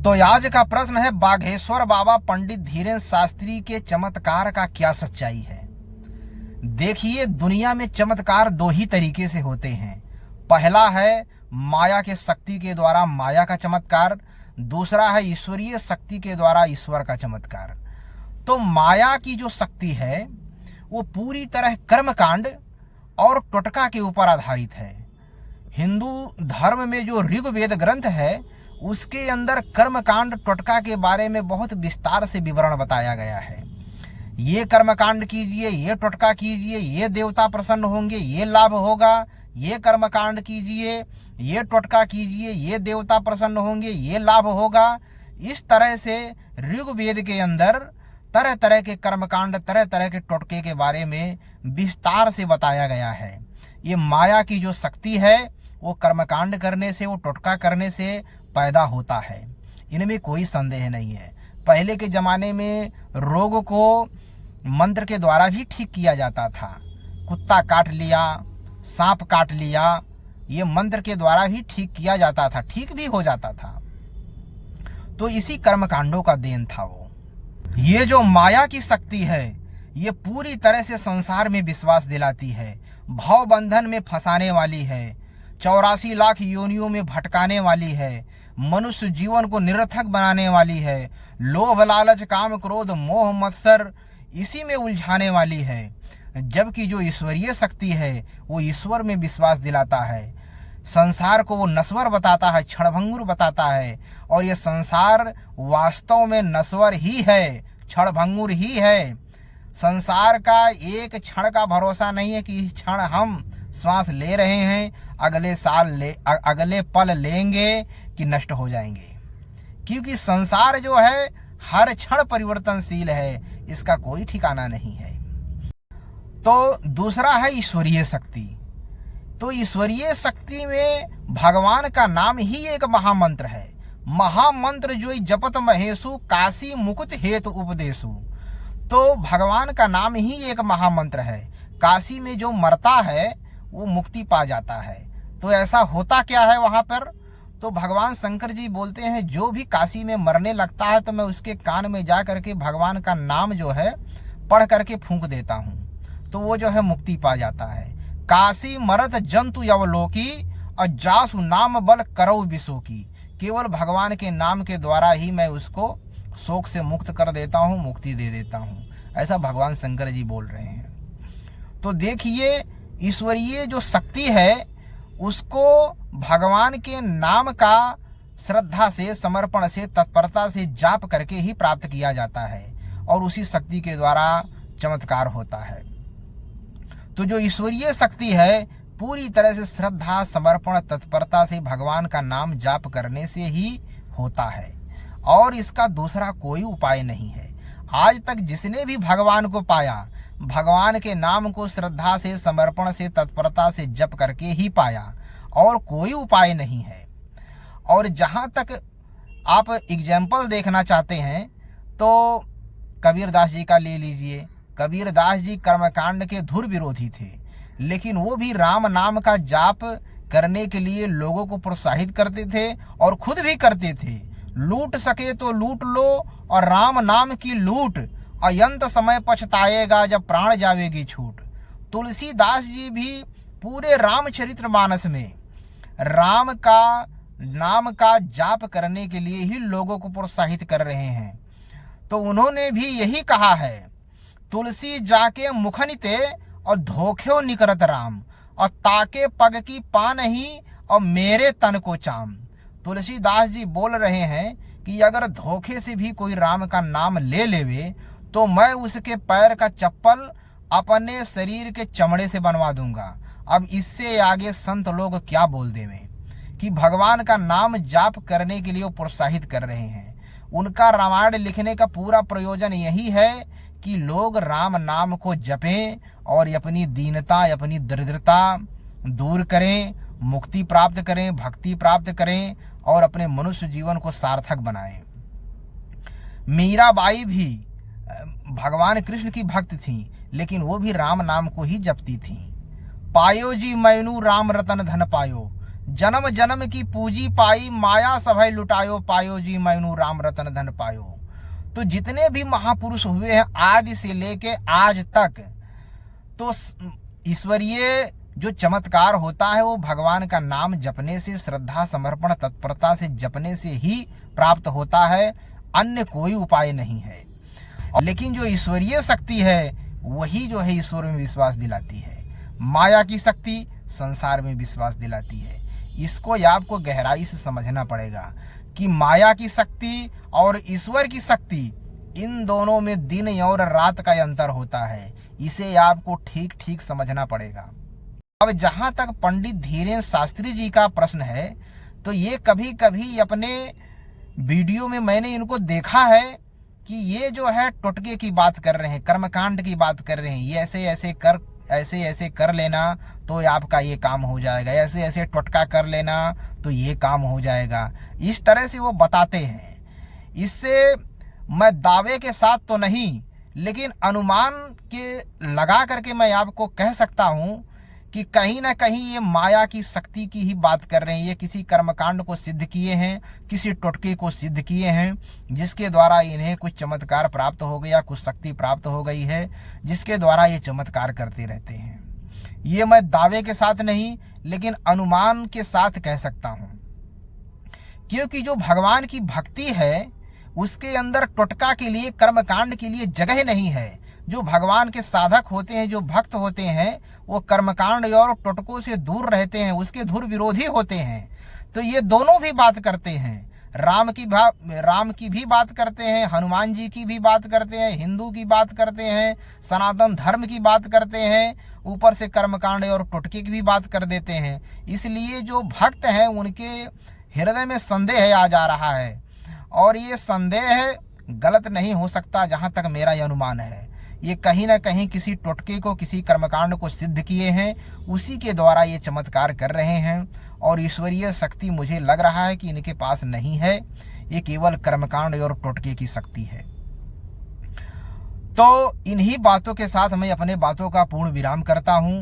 तो आज का प्रश्न है, बाघेश्वर बाबा पंडित धीरेन्द्र शास्त्री के चमत्कार का क्या सच्चाई है। देखिए, दुनिया में चमत्कार दो ही तरीके से होते हैं। पहला है माया के शक्ति के द्वारा माया का चमत्कार, दूसरा है ईश्वरीय शक्ति के द्वारा ईश्वर का चमत्कार। तो माया की जो शक्ति है वो पूरी तरह कर्मकांड और टोटका के ऊपर आधारित है। हिंदू धर्म में जो ऋग्वेद ग्रंथ है उसके अंदर कर्मकांड टोटका के बारे में बहुत विस्तार से विवरण बताया गया है। ये कर्मकांड कीजिए, ये टोटका कीजिए, ये देवता प्रसन्न होंगे, ये लाभ होगा, ये कर्मकांड कीजिए, ये टोटका कीजिए, ये देवता प्रसन्न होंगे, ये लाभ होगा। इस तरह से ऋग्वेद के अंदर तरह तरह के कर्मकांड, तरह तरह के टोटके के बारे में विस्तार से बताया गया है। ये माया की जो शक्ति है वो कर्मकांड करने से, वो टोटका करने से पैदा होता है, इनमें कोई संदेह नहीं है। पहले के जमाने में रोग को मंत्र के द्वारा भी ठीक किया जाता था। कुत्ता काट लिया, सांप काट लिया, ये मंत्र के द्वारा भी ठीक किया जाता था, ठीक भी हो जाता था। तो इसी कर्मकांडों का देन था वो। ये जो माया की शक्ति है ये पूरी तरह से संसार में विश्वास दिलाती है, भाव बंधन में फंसाने वाली है, 84 लाख योनियों में भटकाने वाली है, मनुष्य जीवन को निरर्थक बनाने वाली है, लोभ लालच काम क्रोध मोह मत्सर इसी में उलझाने वाली है। जबकि जो ईश्वरीय शक्ति है वो ईश्वर में विश्वास दिलाता है, संसार को वो नश्वर बताता है, क्षणभंगुर बताता है। और ये संसार वास्तव में नश्वर ही है, क्षणभंगुर ही है। संसार का एक क्षण का भरोसा नहीं है कि इस क्षण हम श्वास ले रहे हैं, अगले पल लेंगे कि नष्ट हो जाएंगे। क्योंकि संसार जो है हर क्षण परिवर्तनशील है, इसका कोई ठिकाना नहीं है। तो दूसरा है ईश्वरीय शक्ति। तो ईश्वरीय शक्ति में भगवान का नाम ही एक महामंत्र है। महामंत्र जो जपत महेशु काशी मुकुट हेतु उपदेशु। तो भगवान का नाम ही एक महामंत्र है। काशी में जो मरता है वो मुक्ति पा जाता है। तो ऐसा होता क्या है वहां पर? तो भगवान शंकर जी बोलते हैं, जो भी काशी में मरने लगता है तो मैं उसके कान में जा करके भगवान का नाम जो है पढ़ करके फूंक देता हूँ, तो वो जो है मुक्ति पा जाता है। काशी मरत जंतु यवलोकी और जासु नाम बल करौ विशो की। केवल भगवान के नाम के द्वारा ही मैं उसको शोक से मुक्त कर देता हूँ, मुक्ति दे देता हूँ। ऐसा भगवान शंकर जी बोल रहे हैं। तो देखिए, ईश्वरीय जो शक्ति है उसको भगवान के नाम का श्रद्धा से, समर्पण से, तत्परता से जाप करके ही प्राप्त किया जाता है और उसी शक्ति के द्वारा चमत्कार होता है। तो जो ईश्वरीय शक्ति है पूरी तरह से श्रद्धा, समर्पण, तत्परता से भगवान का नाम जाप करने से ही होता है और इसका दूसरा कोई उपाय नहीं है। आज तक जिसने भी भगवान को पाया, भगवान के नाम को श्रद्धा से, समर्पण से, तत्परता से जप करके ही पाया और कोई उपाय नहीं है। और जहाँ तक आप एग्जाम्पल देखना चाहते हैं तो कबीरदास जी का ले लीजिए। कबीरदास जी कर्मकांड के धुर विरोधी थे, लेकिन वो भी राम नाम का जाप करने के लिए लोगों को प्रोत्साहित करते थे और खुद भी करते थे। लूट सके तो लूट लो और राम नाम की लूट, अयंत समय पछताएगा जब प्राण जावेगी छूट। तुलसीदास जी भी पूरे रामचरितमानस में राम का नाम का जाप करने के लिए ही लोगों को प्रोत्साहित कर रहे हैं। तो उन्होंने भी यही कहा है, तुलसी जाके मुखनिते और धोखे निकरत राम और ताके पग की पा नहीं और मेरे तन को चाम। तुलसीदास जी बोल रहे हैं कि अगर धोखे से भी कोई राम का नाम ले लेवे तो मैं उसके पैर का चप्पल अपने शरीर के चमड़े से बनवा दूंगा। अब इससे आगे संत लोग क्या बोल देवे कि भगवान का नाम जाप करने के लिए वो प्रोत्साहित कर रहे हैं। उनका रामायण लिखने का पूरा प्रयोजन यही है कि लोग राम नाम को जपें और अपनी दीनता, अपनी दरिद्रता दूर करें, मुक्ति प्राप्त करें, भक्ति प्राप्त करें और अपने मनुष्य जीवन को सार्थक बनाएं। मीराबाई भी भगवान कृष्ण की भक्त थी, लेकिन वो भी राम नाम को ही जपती थी। पायो जी मैनू राम रतन धन पायो, जन्म जन्म की पूजी पाई, माया सभय लुटायो पायो जी मैनू राम रतन धन पायो। तो जितने भी महापुरुष हुए हैं आदि से लेके आज तक, तो ईश्वरीय जो चमत्कार होता है वो भगवान का नाम जपने से, श्रद्धा समर्पण तत्परता से जपने से ही प्राप्त होता है, अन्य कोई उपाय नहीं है। लेकिन जो ईश्वरीय शक्ति है वही जो है ईश्वर में विश्वास दिलाती है, माया की शक्ति संसार में विश्वास दिलाती है। इसको आपको गहराई से समझना पड़ेगा कि माया की शक्ति और ईश्वर की शक्ति, इन दोनों में दिन और रात का अंतर होता है। इसे आपको ठीक ठीक समझना पड़ेगा। अब जहां तक पंडित धीरेन्द्र शास्त्री जी का प्रश्न है, तो ये कभी कभी अपने वीडियो में मैंने इनको देखा है कि ये जो है टोटके की बात कर रहे हैं, कर्मकांड की बात कर रहे हैं। ये ऐसे ऐसे कर लेना तो आपका ये काम हो जाएगा, ऐसे ऐसे टोटका कर लेना तो ये काम हो जाएगा, इस तरह से वो बताते हैं। इससे मैं दावे के साथ तो नहीं, लेकिन अनुमान के लगा करके मैं आपको कह सकता हूं कि कहीं ना कहीं ये माया की शक्ति की ही बात कर रहे हैं। ये किसी कर्मकांड को सिद्ध किए हैं, किसी टोटके को सिद्ध किए हैं, जिसके द्वारा इन्हें कुछ चमत्कार प्राप्त हो गया, कुछ शक्ति प्राप्त हो गई है, जिसके द्वारा ये चमत्कार करते रहते हैं। ये मैं दावे के साथ नहीं, लेकिन अनुमान के साथ कह सकता हूं, क्योंकि जो भगवान की भक्ति है उसके अंदर टोटका के लिए, कर्मकांड के लिए जगह नहीं है। जो भगवान के साधक होते हैं, जो भक्त होते हैं, वो कर्मकांड और टोटकों से दूर रहते हैं, उसके धुर विरोधी होते हैं। तो ये दोनों भी बात करते हैं, राम की भी बात करते हैं, हनुमान जी की भी बात करते हैं, हिंदू की बात करते हैं, सनातन धर्म की बात करते हैं, ऊपर से कर्मकांड और टोटके की भी बात कर देते हैं। इसलिए जो भक्त हैं उनके हृदय में संदेह आ जा रहा है, और ये संदेह गलत नहीं हो सकता जहां तक मेरा ये अनुमान है। ये कहीं ना कहीं किसी टोटके को, किसी कर्मकांड को सिद्ध किए हैं, उसी के द्वारा ये चमत्कार कर रहे हैं। और ईश्वरीय शक्ति मुझे लग रहा है कि इनके पास नहीं है, ये केवल कर्मकांड और टोटके की शक्ति है। तो इन्हीं बातों के साथ मैं अपने बातों का पूर्ण विराम करता हूं।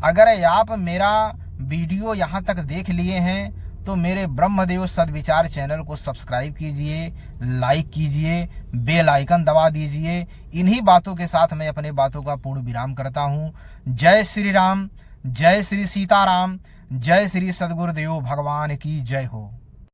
अगर आप मेरा वीडियो यहां तक देख लिए हैं तो मेरे ब्रह्मदेव सद्विचार चैनल को सब्सक्राइब कीजिए, लाइक कीजिए, बेल आइकन दबा दीजिए। इन्हीं बातों के साथ मैं अपने बातों का पूर्ण विराम करता हूँ। जय श्री राम, जय श्री सीताराम, जय श्री सद्गुरुदेव भगवान की जय हो।